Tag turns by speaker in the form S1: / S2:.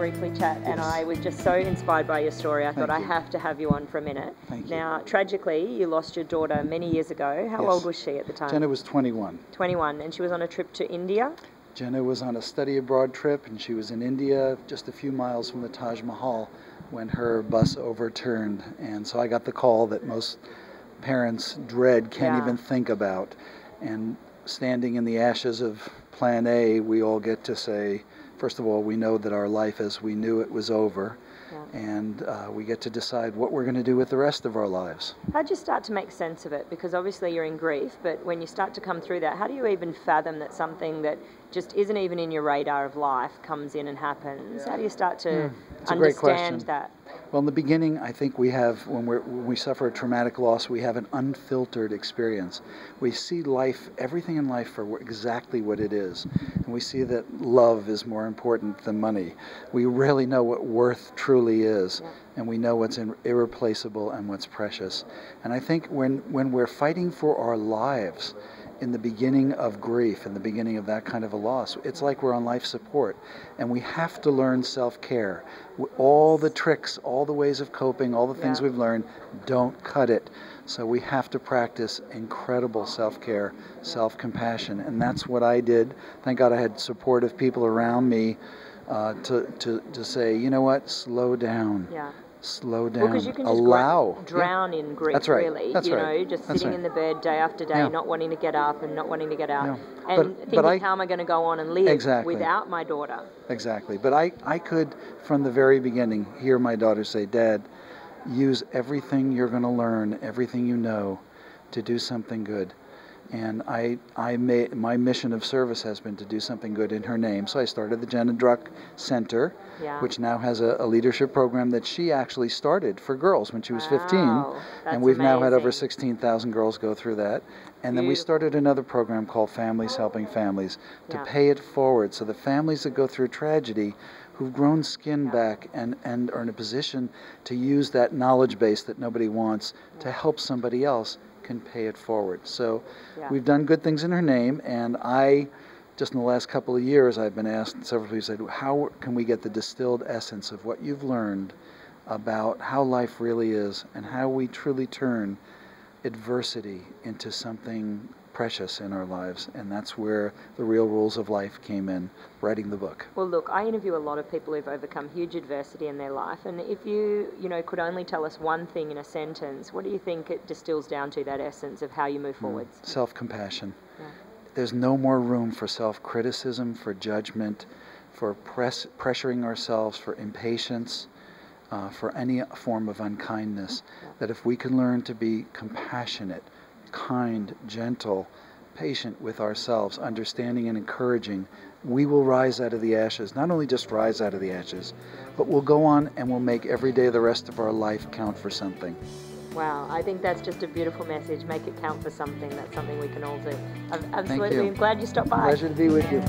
S1: briefly chat, and I was just so inspired by your story. I thought I have to have you on for a minute.
S2: Thank you.
S1: Now, tragically, you lost your daughter many years ago. How old was she at the time?
S2: Jenna was 21.
S1: 21, and she was on a trip to India?
S2: Jenna was on a study abroad trip, and she was in India, just a few miles from the Taj Mahal, when her bus overturned. And so I got the call that most parents dread, can't even think about. And standing in the ashes of Plan A, we all get to say, first of all, we know that our life as we knew it was over, and we get to decide what we're going to do with the rest of our lives.
S1: How'd you start to make sense of it? Because obviously you're in grief, but when you start to come through that, how do you even fathom that something that just isn't even in your radar of life comes in and happens? How do you start to understand that?
S2: Well, in the beginning, I think we have, when we suffer a traumatic loss, we have an unfiltered experience. We see life, everything in life for exactly what it is. And we see that love is more important than money. We really know what worth truly is. And we know what's irreplaceable and what's precious. And I think when we're fighting for our lives, in the beginning of grief, in the beginning of that kind of a loss, it's like we're on life support, and we have to learn self-care. All the tricks, all the ways of coping, all the things we've learned don't cut it. So we have to practice incredible self-care, self-compassion, and that's what I did. Thank God I had supportive people around me to say, you know what, slow down. Slow down.
S1: Well, because you can just drown in grief, really. That's right. Just sitting in the bed day after day, not wanting to get up and not wanting to get out. And thinking, how am I going to go on and live without my daughter?
S2: Exactly. But I could, from the very beginning, hear my daughter say, Dad, use everything you're going to learn, everything you know, to do something good. And my mission of service has been to do something good in her name. So I started the Jenna Druck Center, which now has a leadership program that she actually started for girls when she was 15. And we've now had over 16,000 girls go through that. And then we started another program called Families Helping Families to pay it forward. So the families that go through tragedy, who've grown skin back and are in a position to use that knowledge base that nobody wants to help somebody else, can pay it forward. So we've done good things in her name, and just in the last couple of years, I've been asked, several people said, how can we get the distilled essence of what you've learned about how life really is and how we truly turn adversity into something precious in our lives? And that's where the real rules of life came in, writing the book.
S1: Well, look, I interview a lot of people who've overcome huge adversity in their life, and if you could only tell us one thing in a sentence, what do you think it distills down to, that essence of how you move forwards?
S2: Self-compassion. There's no more room for self-criticism, for judgment, for pressuring ourselves, for impatience, for any form of unkindness. That if we can learn to be compassionate, kind, gentle, patient with ourselves, understanding and encouraging, we will rise out of the ashes. Not only just rise out of the ashes, but we'll go on and we'll make every day of the rest of our life count for something.
S1: Wow, I think that's just a beautiful message. Make it count for something. That's something we can all do. Absolutely. I'm glad you stopped by.
S2: Pleasure to be with you.